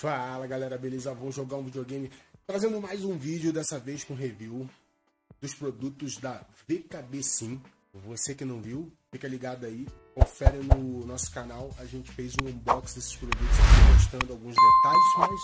Fala galera, beleza? Vamos jogar um videogame, trazendo mais um vídeo, dessa vez com review dos produtos da VKB Sim. Você que não viu, fica ligado aí, confere no nosso canal. A gente fez um unboxing desses produtos aqui, mostrando alguns detalhes, mas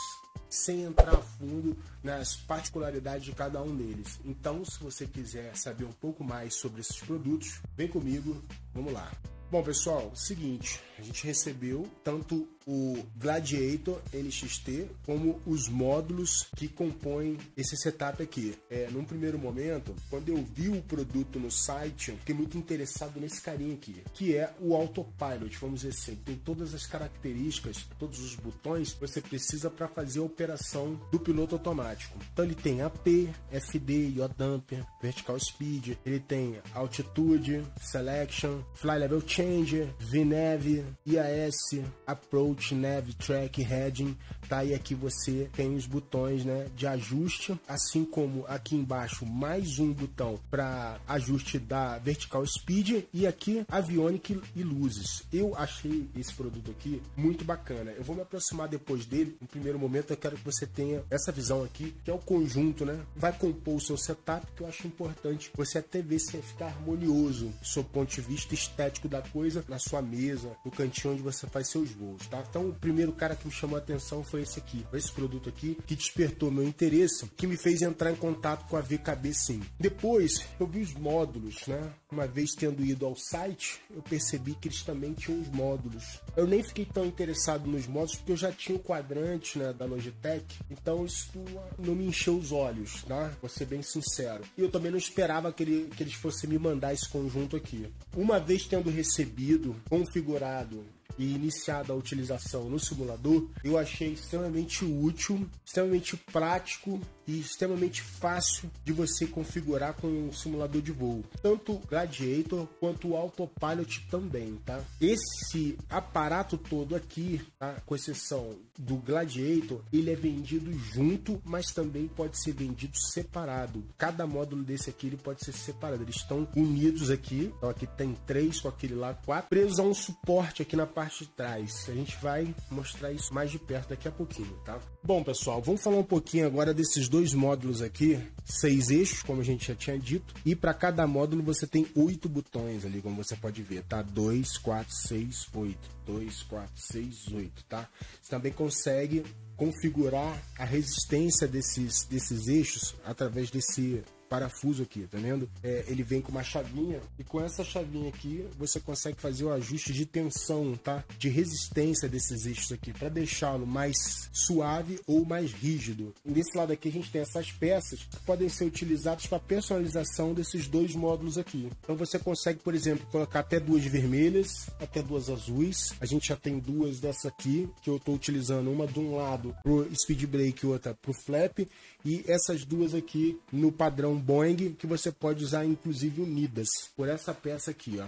sem entrar a fundo nas particularidades de cada um deles. Então, se você quiser saber um pouco mais sobre esses produtos, vem comigo, vamos lá. Bom pessoal, seguinte, a gente recebeu tanto o Gladiator NXT como os módulos que compõem esse setup aqui. Num primeiro momento, quando eu vi o produto no site, eu fiquei muito interessado nesse carinha aqui, que é o Autopilot, vamos dizer assim. Tem todas as características, todos os botões que você precisa para fazer a operação do piloto automático. Então ele tem AP, FD, Yaw Damper, Vertical Speed, ele tem Altitude, Selection, Fly Level Changer, VNAV, IAS, Approach, Nav, Track, Heading, tá? E aqui você tem os botões, né, de ajuste, assim como aqui embaixo mais um botão para ajuste da Vertical Speed e aqui Avionic e luzes. Eu achei esse produto aqui muito bacana. Eu vou me aproximar depois dele. No primeiro momento eu quero que você tenha essa visão aqui, que é o conjunto, né? Vai compor o seu setup, que eu acho importante você até ver se ficar harmonioso do seu ponto de vista estético da coisa, na sua mesa, no cantinho onde você faz seus voos, tá? Então o primeiro cara que me chamou a atenção foi esse aqui, esse produto aqui, que despertou meu interesse, que me fez entrar em contato com a VKB Sim. Depois eu vi os módulos, né? Uma vez tendo ido ao site, eu percebi que eles também tinham os módulos. Eu nem fiquei tão interessado nos módulos porque eu já tinha o quadrante, né, da Logitech, então isso não me encheu os olhos, tá? Vou ser bem sincero. E eu também não esperava que eles fossem me mandar esse conjunto aqui. Uma vez tendo recebido, configurado e iniciada a utilização no simulador, eu achei extremamente útil, extremamente prático e extremamente fácil de você configurar com um simulador de voo. Tanto o Gladiator quanto o Autopilot também, tá? Esse aparato todo aqui, tá? Com exceção do Gladiator, ele é vendido junto, mas também pode ser vendido separado. Cada módulo desse aqui, ele pode ser separado. Eles estão unidos aqui. Então aqui tem 3, com aquele lá 4, presos a um suporte aqui na parte de trás. A gente vai mostrar isso mais de perto daqui a pouquinho, tá? Bom, pessoal, vamos falar um pouquinho agora desses dois módulos aqui, 6 eixos, como a gente já tinha dito, e para cada módulo você tem 8 botões ali, como você pode ver, tá? 2, 4, 6, 8. 2, 4, 6, 8, tá? Você também consegue configurar a resistência desses eixos através desse parafuso aqui, tá vendo? Ele vem com uma chavinha e com essa chavinha aqui você consegue fazer o ajuste de tensão, tá? De resistência desses eixos aqui, para deixá-lo mais suave ou mais rígido. E desse lado aqui a gente tem essas peças que podem ser utilizadas para personalização desses dois módulos aqui. Então você consegue, por exemplo, colocar até 2 vermelhas, até 2 azuis. A gente já tem 2 dessa aqui, que eu estou utilizando, uma de um lado pro speed brake e outra pro flap, e essas 2 aqui no padrão Boeing, que você pode usar inclusive unidas por essa peça aqui, ó.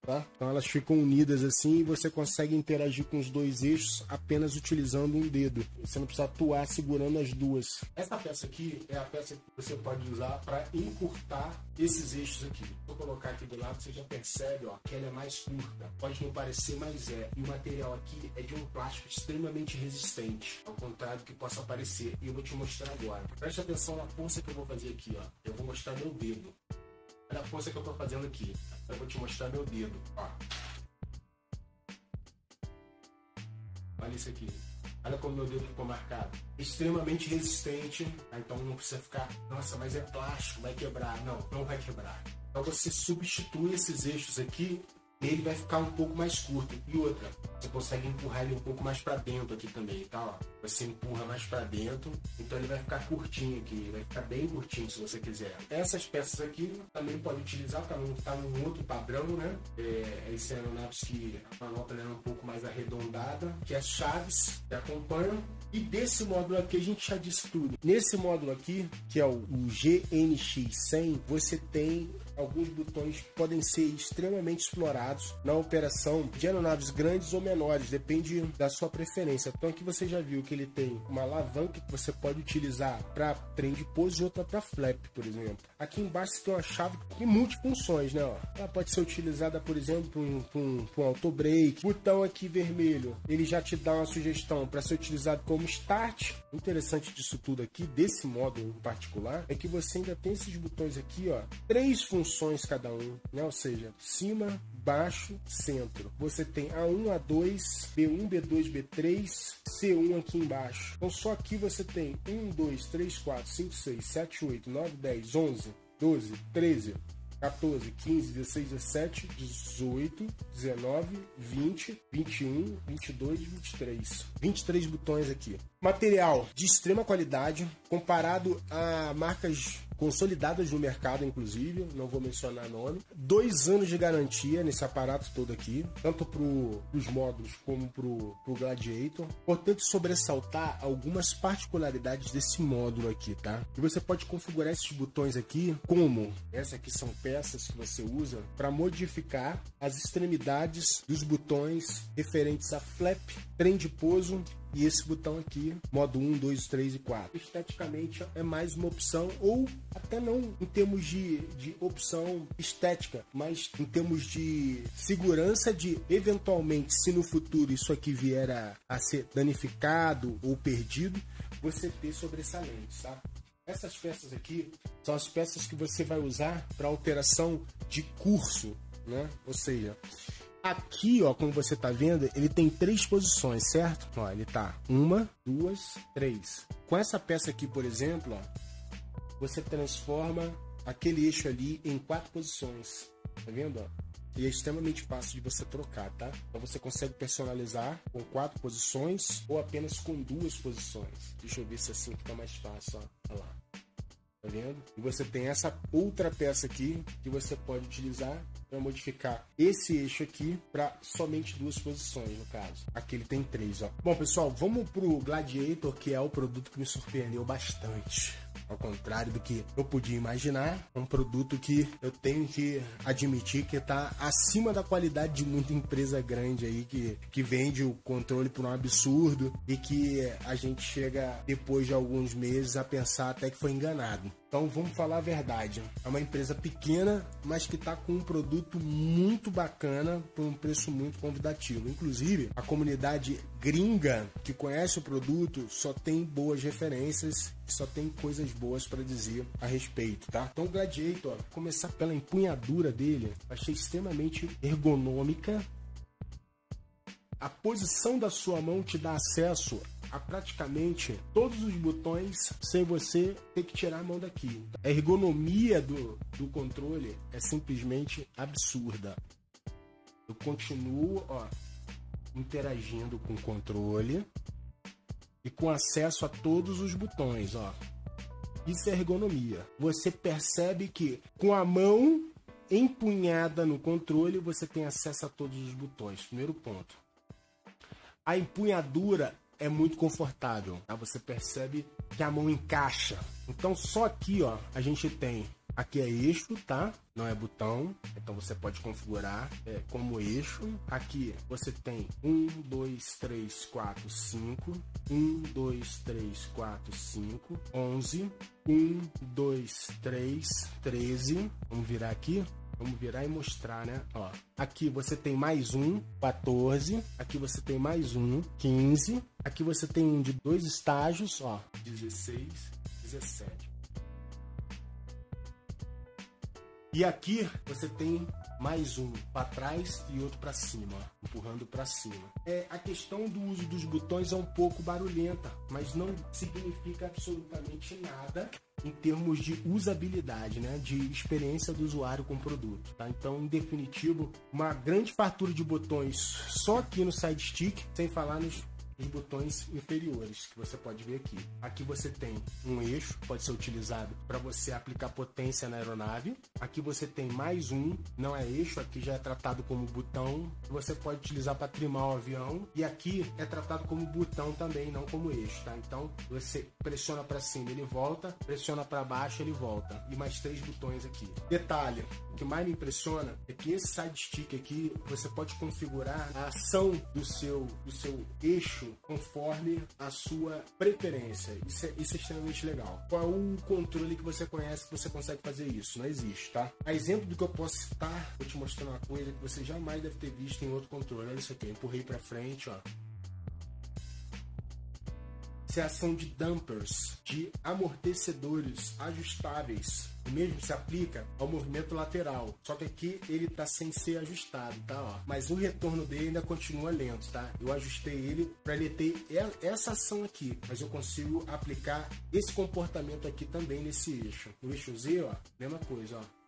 Tá? Então elas ficam unidas assim e você consegue interagir com os 2 eixos apenas utilizando um dedo. Você não precisa atuar segurando as 2. Essa peça aqui é a peça que você pode usar para encurtar esses eixos aqui. Vou colocar aqui do lado, você já percebe, ó, que ela é mais curta. Pode não parecer, mas é. E o material aqui é de um plástico extremamente resistente, ao contrário do que possa parecer. E eu vou te mostrar agora. Preste atenção na força que eu vou fazer aqui, ó. Eu vou mostrar meu dedo. Olha a força que eu tô fazendo aqui. Eu vou te mostrar meu dedo, ó. Olha isso aqui. Olha como meu dedo ficou marcado. Extremamente resistente, tá? Então não precisa ficar, nossa, mas é plástico, vai quebrar. Não, não vai quebrar. Então você substitui esses eixos aqui, ele vai ficar um pouco mais curto. E outra, você consegue empurrar ele um pouco mais para dentro aqui também, tá? Ó, você empurra mais para dentro, então ele vai ficar curtinho aqui, vai ficar bem curtinho se você quiser. Essas peças aqui também pode utilizar para não estar num outro padrão, né? Esse aeronaves que a manopla é um pouco mais arredondada, que as chaves que acompanham. E desse módulo aqui a gente já disse tudo. Nesse módulo aqui, que é o GNX100, você tem alguns botões que podem ser extremamente explorados na operação de aeronaves grandes ou menores, depende da sua preferência. Então aqui você já viu que que ele tem uma alavanca que você pode utilizar para trem de pose e outra para flap, por exemplo. Aqui embaixo você tem uma chave que tem multifunções, né? Ó. Ela pode ser utilizada, por exemplo, para um auto break. Botão aqui vermelho, ele já te dá uma sugestão para ser utilizado como start. O interessante disso tudo aqui, desse modo em particular, é que você ainda tem esses botões aqui, ó, 3 funções cada um, né? Ou seja, cima, baixo, centro. Você tem A1, A2, B1, B2, B3, C1 aqui embaixo. Então só aqui você tem 1, 2, 3, 4, 5, 6, 7, 8, 9, 10, 11, 12, 13, 14, 15, 16, 17, 18, 19, 20, 21, 22, 23. 23 botões aqui. Material de extrema qualidade, comparado a marcas consolidadas no mercado, inclusive, não vou mencionar nome. 2 anos de garantia nesse aparato todo aqui, tanto para os módulos como para o Gladiator. Importante sobressaltar algumas particularidades desse módulo aqui, tá? E você pode configurar esses botões aqui como, essas aqui são peças que você usa para modificar as extremidades dos botões referentes a flap, trem de pouso, e esse botão aqui, modo 1, 2, 3 e 4. Esteticamente é mais uma opção, ou até não em termos de opção estética, mas em termos de segurança de, eventualmente, se no futuro isso aqui vier a ser danificado ou perdido, você ter sobressalentes, sabe? Essas peças aqui são as peças que você vai usar para alteração de curso, né? Ou seja, aqui, ó, como você tá vendo, ele tem 3 posições, certo? Ó, ele tá 1, 2, 3. Com essa peça aqui, por exemplo, ó, você transforma aquele eixo ali em 4 posições. Tá vendo, ó? E é extremamente fácil de você trocar, tá? Então você consegue personalizar com 4 posições ou apenas com 2 posições. Deixa eu ver se assim fica mais fácil, ó. Olha lá. Tá vendo? E você tem essa outra peça aqui que você pode utilizar para modificar esse eixo aqui para somente 2 posições, no caso. Aqui ele tem 3, ó. Bom, pessoal, vamos pro Gladiator, que é o produto que me surpreendeu bastante. Ao contrário do que eu podia imaginar, é um produto que eu tenho que admitir que está acima da qualidade de muita empresa grande aí que vende o controle por um absurdo e que a gente chega depois de alguns meses a pensar até que foi enganado. Então vamos falar a verdade, é uma empresa pequena, mas que está com um produto muito bacana por um preço muito convidativo. Inclusive, a comunidade gringa que conhece o produto só tem boas referências, só tem coisas boas para dizer a respeito, tá? Então o Gladiator, ó, começar pela empunhadura dele, achei extremamente ergonômica. A posição da sua mão te dá acesso a praticamente todos os botões sem você ter que tirar a mão daqui. A ergonomia do controle é simplesmente absurda. Eu continuo, ó, interagindo com o controle e com acesso a todos os botões, ó. Isso é ergonomia. Você percebe que com a mão empunhada no controle você tem acesso a todos os botões. Primeiro ponto. A empunhadura é muito confortável, tá? Você percebe que a mão encaixa. Então só aqui, ó, a gente tem, aqui é eixo, tá? Não é botão, então você pode configurar como eixo. Aqui você tem 1, 2, 3, 4, 5, 1, 2, 3, 4, 5, 11, 1, 2, 3, 13. Vamos virar aqui. Vamos virar e mostrar, né? Ó, aqui você tem mais um, 14. Aqui você tem mais um, 15. Aqui você tem um de 2 estágios, ó, 16, 17. E aqui você tem mais um para trás e outro para cima, ó, empurrando para cima. A questão do uso dos botões é um pouco barulhenta, mas não significa absolutamente nada em termos de usabilidade, né, de experiência do usuário com o produto, tá? Então, em definitivo, uma grande fartura de botões só aqui no side stick, sem falar nos botões inferiores que você pode ver aqui. Aqui você tem um eixo, pode ser utilizado para você aplicar potência na aeronave. Aqui você tem mais um, não é eixo, aqui já é tratado como botão, que você pode utilizar para trimar o avião. E aqui é tratado como botão também, não como eixo, tá? Então você pressiona para cima, ele volta, pressiona para baixo, ele volta. E mais 3 botões aqui. Detalhe, o que mais me impressiona é que esse side stick aqui, você pode configurar a ação do seu eixo abaixo, conforme a sua preferência. Isso é extremamente legal. Qual o controle que você conhece que você consegue fazer isso? Não existe, tá? A exemplo do que eu posso citar, vou te mostrar uma coisa que você jamais deve ter visto em outro controle. Olha isso aqui, eu empurrei pra frente, ó. Isso é ação de dampers, de amortecedores ajustáveis. O mesmo se aplica ao movimento lateral, só que aqui ele tá sem ser ajustado, tá? Ó. Mas o retorno dele ainda continua lento, tá? Eu ajustei ele para ele ter essa ação aqui, mas eu consigo aplicar esse comportamento aqui também nesse eixo. O eixo Z, ó, mesma coisa, ó.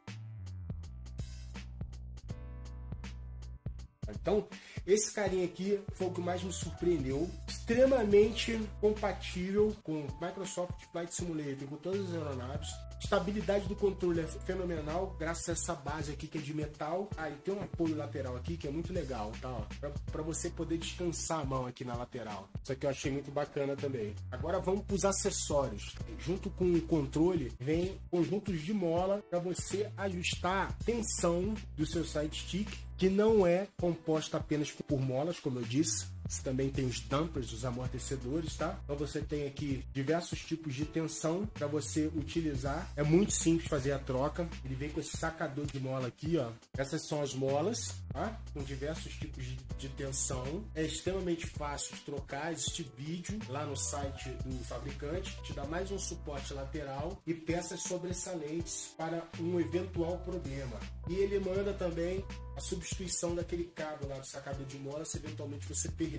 Então, esse carinha aqui foi o que mais me surpreendeu. Extremamente compatível com Microsoft Flight Simulator, com todas as aeronaves. Estabilidade do controle é fenomenal, graças a essa base aqui que é de metal. Ah, e tem um apoio lateral aqui que é muito legal, tá? Para você poder descansar a mão aqui na lateral. Isso aqui eu achei muito bacana também. Agora vamos para os acessórios. Junto com o controle, vem conjuntos de mola para você ajustar a tensão do seu side stick, que não é composta apenas por molas, como eu disse. Você também tem os dampers, os amortecedores, tá? Então você tem aqui diversos tipos de tensão para você utilizar. É muito simples fazer a troca. Ele vem com esse sacador de mola aqui, ó. Essas são as molas, tá? Com diversos tipos de tensão. É extremamente fácil de trocar. Existe vídeo lá no site do fabricante. Te dá mais um suporte lateral e peças sobressalentes para um eventual problema. E ele manda também a substituição daquele cabo lá do sacador de mola se eventualmente você perder.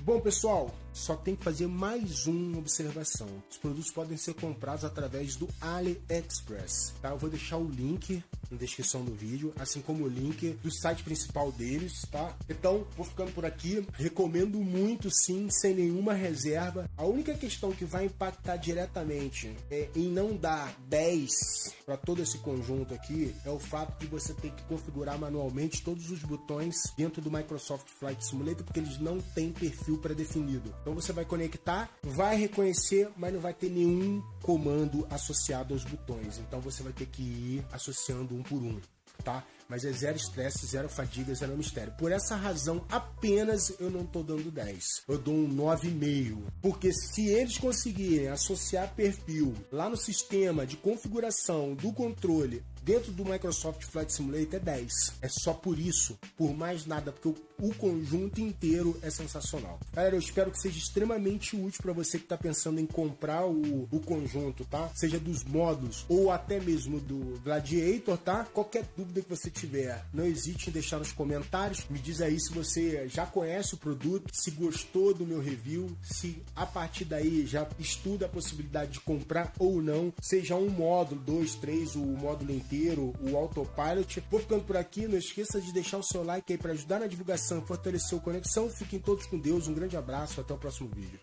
Bom, pessoal, só tem que fazer mais uma observação. Os produtos podem ser comprados através do AliExpress, tá? Eu vou deixar o link na descrição do vídeo, assim como o link do site principal deles, tá? Então, vou ficando por aqui. Recomendo muito, sim, sem nenhuma reserva. A única questão que vai impactar diretamente em não dar 10 para todo esse conjunto aqui é o fato de você ter que configurar manualmente todos os botões dentro do Microsoft Flight Simulator, porque eles não têm perfil pré-definido. Então você vai conectar, vai reconhecer, mas não vai ter nenhum comando associado aos botões. Então você vai ter que ir associando um por um, tá? Mas é zero estresse, zero fadiga, zero mistério. Por essa razão, apenas eu não tô dando 10. Eu dou um 9,5. Porque se eles conseguirem associar perfil lá no sistema de configuração do controle dentro do Microsoft Flight Simulator, é 10. É só por isso, por mais nada, porque o conjunto inteiro é sensacional. Galera, eu espero que seja extremamente útil para você que está pensando em comprar o conjunto, tá? Seja dos módulos ou até mesmo do Gladiator, tá? Qualquer dúvida que você tiver, não hesite em deixar nos comentários. Me diz aí se você já conhece o produto, se gostou do meu review, se a partir daí já estuda a possibilidade de comprar ou não, seja um módulo, 2, 3, o módulo inteiro, o autopilot. Vou ficando por aqui, não esqueça de deixar o seu like aí para ajudar na divulgação e fortalecer a conexão. Fiquem todos com Deus, um grande abraço, até o próximo vídeo.